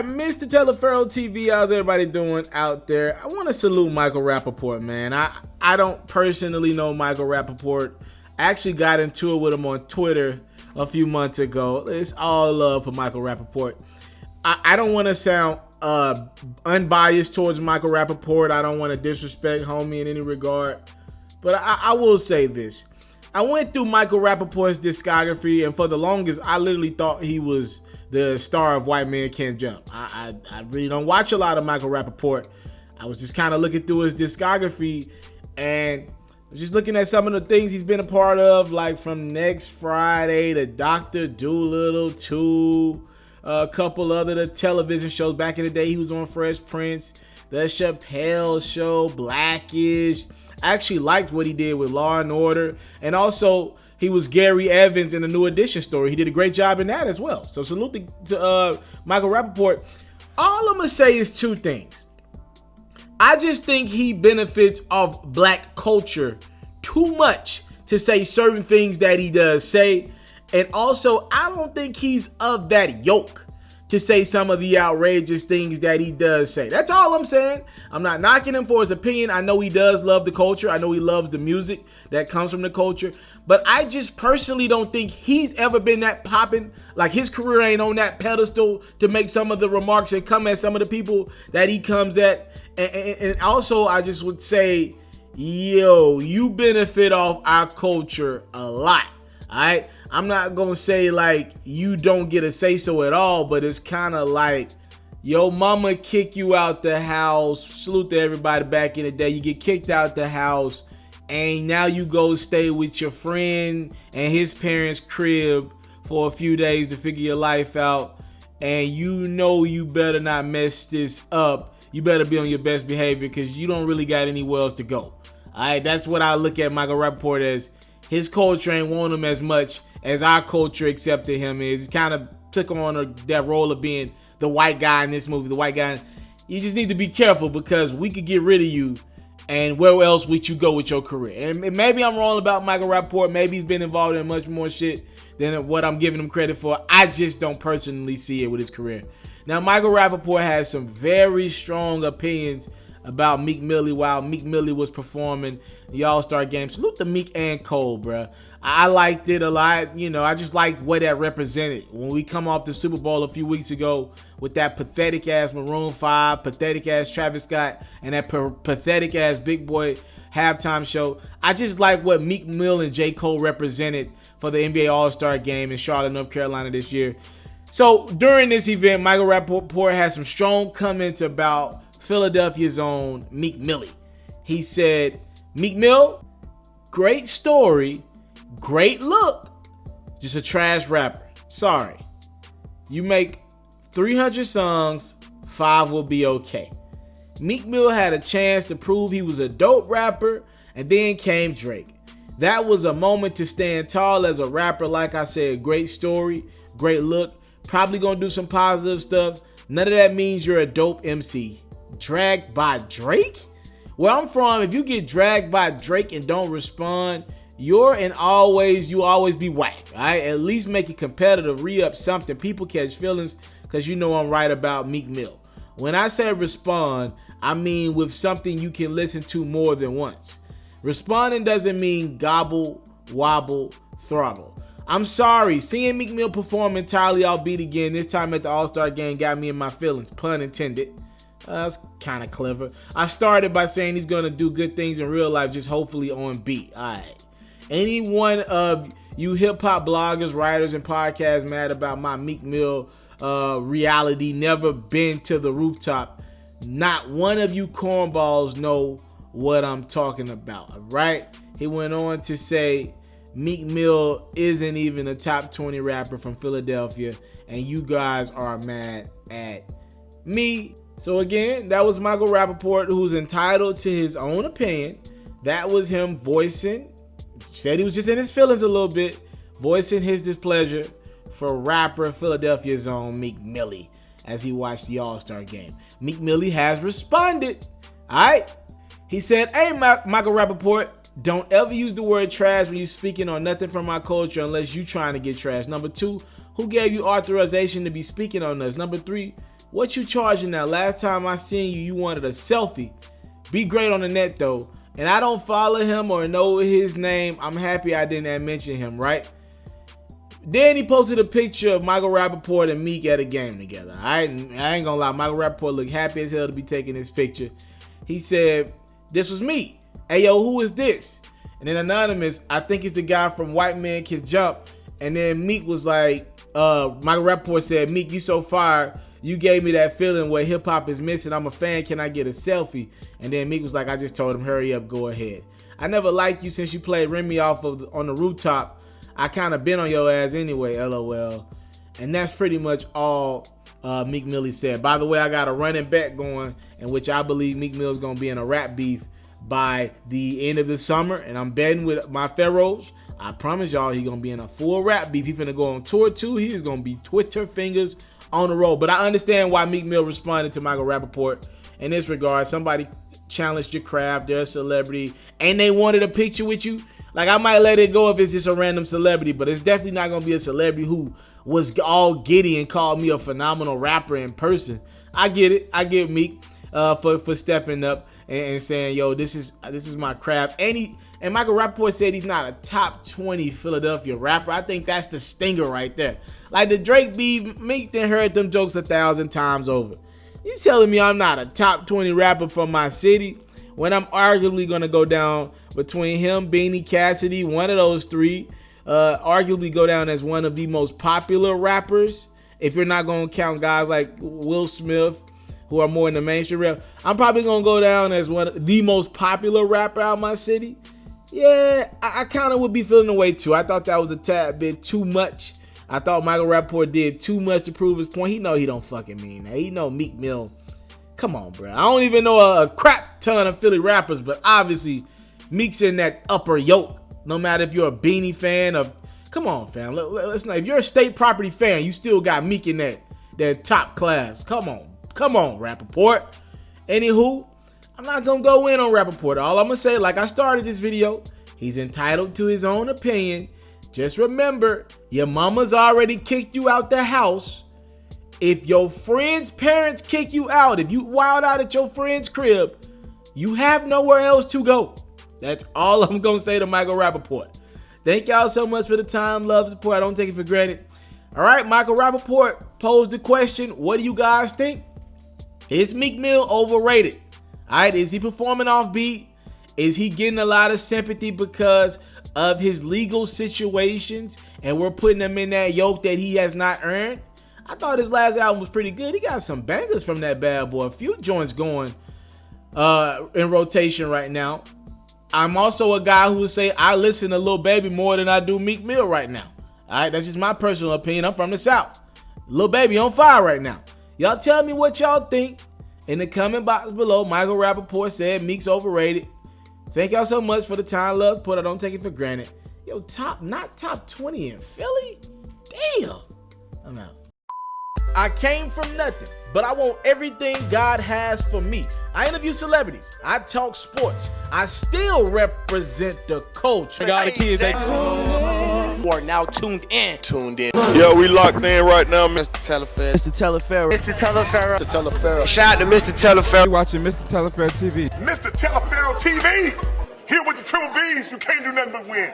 right, Mr. TALIAFERRO TV, how's everybody doing out there? I want to salute Michael Rapaport, man. I don't personally know Michael Rapaport. I actually got into it with him on Twitter a few months ago. It's all love for Michael Rapaport. I don't want to sound unbiased towards Michael Rapaport. I don't want to disrespect homie in any regard. But I will say this. I went through Michael Rapaport's discography, and for the longest, I literally thought he was the star of White Man Can't Jump. I really don't watch a lot of Michael Rapaport. I was just kind of looking through his discography and just looking at some of the things he's been a part of, like from Next Friday to Dr. Dolittle to a couple other the television shows. Back in the day, he was on Fresh Prince, The Chappelle Show, Blackish. I actually liked what he did with Law and Order, and also he was Gary Evans in the New Edition story. He did a great job in that as well. So salute to Michael Rapaport. All I'm gonna say is two things. I just think he benefits off black culture too much to say certain things that he does say, and also I don't think he's of that yoke to say some of the outrageous things that he does say. That's all I'm saying. I'm not knocking him for his opinion. I know he does love the culture. I know he loves the music that comes from the culture. But I just personally don't think he's ever been that popping. Like, his career ain't on that pedestal to make some of the remarks and come at some of the people that he comes at. And also, I just would say, yo, you benefit off our culture a lot. All right? I'm not going to say like you don't get a say so at all, but it's kind of like yo mama kick you out the house. Salute to everybody back in the day. You get kicked out the house and now you go stay with your friend and his parents' crib for a few days to figure your life out. And you know you better not mess this up. You better be on your best behavior because you don't really got anywhere else to go. All right, that's what I look at Michael Rapaport as. His culture ain't want him as much as our culture accepted him. He kind of took on that role of being the white guy in this movie. The white guy. You just need to be careful because we could get rid of you. And where else would you go with your career? And maybe I'm wrong about Michael Rapaport. Maybe he's been involved in much more shit than what I'm giving him credit for. I just don't personally see it with his career. Now, Michael Rapaport has some very strong opinions about Meek Mill while Meek Mill was performing the All-Star Game. Salute to Meek and Cole, bruh. I liked it a lot. You know, I just liked what that represented. When we come off the Super Bowl a few weeks ago with that pathetic-ass Maroon 5, pathetic-ass Travis Scott, and that pathetic-ass Big Boy halftime show, I just like what Meek Mill and J. Cole represented for the NBA All-Star Game in Charlotte, North Carolina this year. So during this event, Michael Rapaport had some strong comments about Philadelphia's own Meek Mill. He said, Meek Mill, great story, great look, just a trash rapper. Sorry. You make 300 songs, 5 will be okay. Meek Mill had a chance to prove he was a dope rapper, and then came Drake. That was a moment to stand tall as a rapper. Like I said, great story, great look, probably gonna do some positive stuff. None of that means you're a dope MC. Dragged by Drake? Where I'm from, if you get dragged by Drake and don't respond, you always be whack. All right, at least make it competitive, re-up something. People catch feelings because you know I'm right about Meek Mill. When I say respond, I mean with something you can listen to more than once. Responding doesn't mean gobble, wobble, throttle. I'm sorry, seeing Meek Mill perform entirely offbeat again, this time at the All-Star Game, got me in my feelings, pun intended. That's kind of clever. I started by saying he's going to do good things in real life, just hopefully on beat. All right. Any one of you hip-hop bloggers, writers, and podcasts mad about my Meek Mill reality never been to the rooftop, not one of you cornballs know what I'm talking about, all right? He went on to say Meek Mill isn't even a top 20 rapper from Philadelphia, and you guys are mad at me. So again, that was Michael Rapaport, who's entitled to his own opinion. That was him voicing, said he was just in his feelings a little bit, voicing his displeasure for rapper Philadelphia's own Meek Mill as he watched the All-Star Game. Meek Mill has responded. All right. He said, hey, Michael Rapaport, don't ever use the word trash when you're speaking on nothing from our culture unless you're trying to get trash. Number 2, who gave you authorization to be speaking on us? Number 3, What you charging now? Last time I seen you, you wanted a selfie. Be great on the net though. And I don't follow him or know his name. I'm happy I didn't mention him, right? Then he posted a picture of Michael Rapaport and Meek at a game together. I ain't gonna lie, Michael Rapaport looked happy as hell to be taking this picture. He said, "This was Meek. Hey yo, who is this?" And then anonymous, I think it's the guy from White Man Can Jump. And then Meek was like, Michael Rapaport said, "Meek, you so fire. You gave me that feeling where hip hop is missing. I'm a fan. Can I get a selfie?" And then Meek was like, "I just told him, hurry up, go ahead. I never liked you since you played Remy off of on the rooftop. I kind of been on your ass anyway, LOL." And that's pretty much all Meek Mill said. By the way, I got a running bet going in which I believe Meek Mill is going to be in a rap beef by the end of the summer. And I'm betting with my Ferros. I promise y'all he going to be in a full rap beef. He's going to go on tour too. He is going to be Twitter fingers on the road. But I understand why Meek Mill responded to Michael Rapaport in this regard. Somebody challenged your craft. They're a celebrity. And they wanted a picture with you. Like, I might let it go if it's just a random celebrity, but it's definitely not going to be a celebrity who was all giddy and called me a phenomenal rapper in person. I get it. I get Meek for stepping up and saying, yo, this is my craft. And Michael Rapaport said he's not a top 20 Philadelphia rapper. I think that's the stinger right there. Like the Drake beef, Meek done heard them jokes 1,000 times over. You telling me I'm not a top 20 rapper from my city when I'm arguably going to go down between him, Beanie Cassidy, one of those three, arguably go down as one of the most popular rappers. If you're not going to count guys like Will Smith, who are more in the mainstream rap, I'm probably going to go down as one of the most popular rapper out of my city. Yeah, I kind of would be feeling the way too. I thought that was a tad bit too much. I thought Michael Rapaport did too much to prove his point. He know he don't fucking mean that. He know Meek Mill. Come on, bro. I don't even know a crap ton of Philly rappers, but obviously Meek's in that upper yoke. No matter if you're a Beanie fan of, come on, fam. Let's not. If you're a State Property fan, you still got Meek in that top class. Come on, Rapaport. Anywho, I'm not gonna go in on Rapaport. All I'm gonna say, like I started this video, he's entitled to his own opinion. Just remember, your mama's already kicked you out the house. If your friend's parents kick you out, if you wild out at your friend's crib, you have nowhere else to go. That's all I'm going to say to Michael Rapaport. Thank y'all so much for the time, love, support. I don't take it for granted. All right, Michael Rapaport posed the question, what do you guys think? Is Meek Mill overrated? All right, is he performing off beat? Is he getting a lot of sympathy because of his legal situations and we're putting him in that yoke that he has not earned? I thought his last album was pretty good. He got some bangers from that bad boy. A few joints going in rotation right now. I'm also a guy who would say I listen to Lil Baby more than I do Meek Mill right now. All right, that's just my personal opinion. I'm from the South. Lil Baby on fire right now. Y'all tell me what y'all think in the comment box below. Michael Rapaport said Meek's overrated. Thank y'all so much for the time, love, support. I don't take it for granted. Yo, not top 20 in Philly? Damn. I'm out. I came from nothing, but I want everything God has for me. I interview celebrities. I talk sports. I still represent the culture. I got the kids. You are now tuned in. Yo, we locked in right now, Mr. TALIAFERRO. Mr. TALIAFERRO. Shout out to Mr. TALIAFERRO. You're watching Mr. TALIAFERRO TV. Mr. TALIAFERRO TV. Here with the triple B's, you can't do nothing but win.